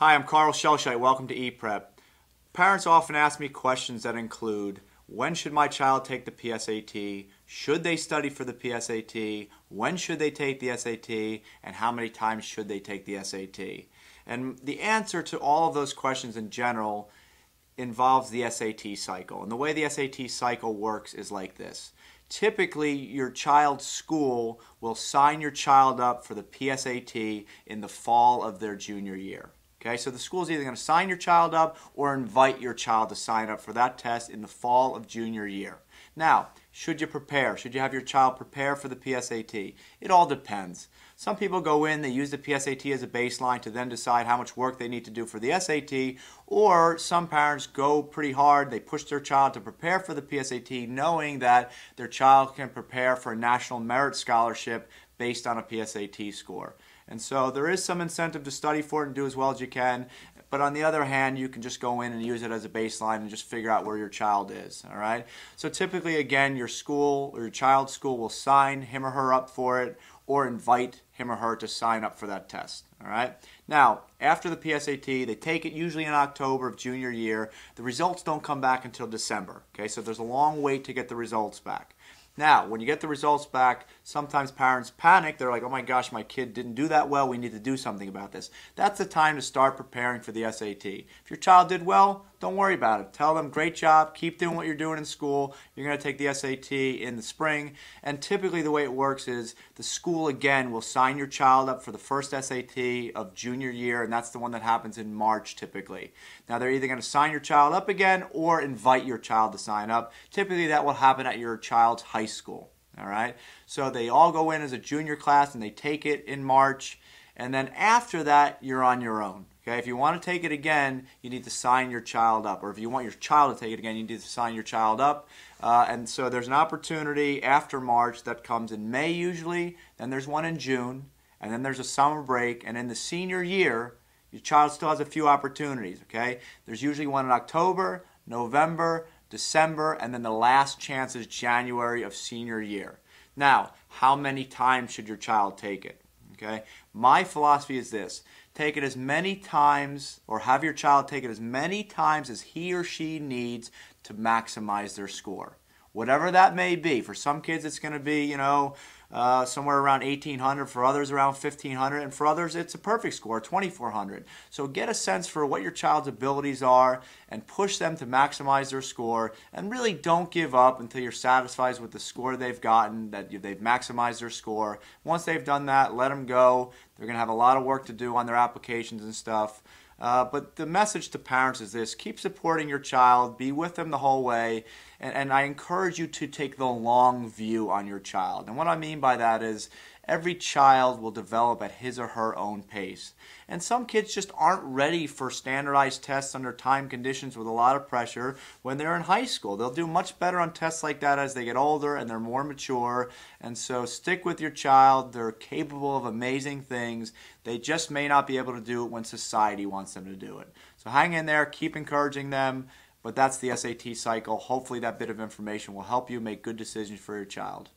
Hi, I'm Carl Shellshite. Welcome to ePrep. Parents often ask me questions that include, when should my child take the PSAT? Should they study for the PSAT? When should they take the SAT? And how many times should they take the SAT? And the answer to all of those questions in general involves the SAT cycle. And the way the SAT cycle works is like this. Typically, your child's school will sign your child up for the PSAT in the fall of their junior year. Okay, so the school is either going to sign your child up or invite your child to sign up for that test in the fall of junior year. Now, should you prepare? Should you have your child prepare for the PSAT? It all depends. Some people go in, they use the PSAT as a baseline to then decide how much work they need to do for the SAT, or some parents go pretty hard, they push their child to prepare for the PSAT knowing that their child can prepare for a national merit scholarship based on a PSAT score. And so there is some incentive to study for it and do as well as you can, but on the other hand, you can just go in and use it as a baseline and just figure out where your child is, all right? So typically, again, your school or your child's school will sign him or her up for it or invite him or her to sign up for that test, all right? Now, after the PSAT, they take it usually in October of junior year. The results don't come back until December, okay? So there's a long wait to get the results back. Now, when you get the results back, sometimes parents panic. They're like, oh my gosh, my kid didn't do that well. We need to do something about this. That's the time to start preparing for the SAT. If your child did well, don't worry about it. Tell them, great job. Keep doing what you're doing in school. You're going to take the SAT in the spring. And typically the way it works is the school, again, will sign your child up for the first SAT of junior year, and that's the one that happens in March typically. Now, they're either going to sign your child up again or invite your child to sign up. Typically, that will happen at your child's high school. All right? So they all go in as a junior class, and they take it in March. And then after that, you're on your own. Okay, if you want to take it again, you need to sign your child up. Or if you want your child to take it again, you need to sign your child up. And so there's an opportunity after March that comes in May usually. Then there's one in June. And then there's a summer break. And in the senior year, your child still has a few opportunities. Okay, there's usually one in October, November, December, and then the last chance is January of senior year. Now, how many times should your child take it? Okay, my philosophy is this. Take it as many times, or have your child take it as many times as he or she needs to maximize their score. Whatever that may be. For some kids it's going to be, somewhere around 1,800. For others around 1,500. And for others it's a perfect score, 2,400. So get a sense for what your child's abilities are and push them to maximize their score. And really don't give up until you're satisfied with the score they've gotten, that they've maximized their score. Once they've done that, let them go. They're going to have a lot of work to do on their applications and stuff. But the message to parents is this: keep supporting your child, be with them the whole way, and I encourage you to take the long view on your child. And what I mean by that is every child will develop at his or her own pace. And some kids just aren't ready for standardized tests under time conditions with a lot of pressure when they're in high school. They'll do much better on tests like that as they get older and they're more mature. And so stick with your child. They're capable of amazing things. They just may not be able to do it when society wants them to do it. So hang in there, keep encouraging them. But that's the SAT cycle. Hopefully that bit of information will help you make good decisions for your child.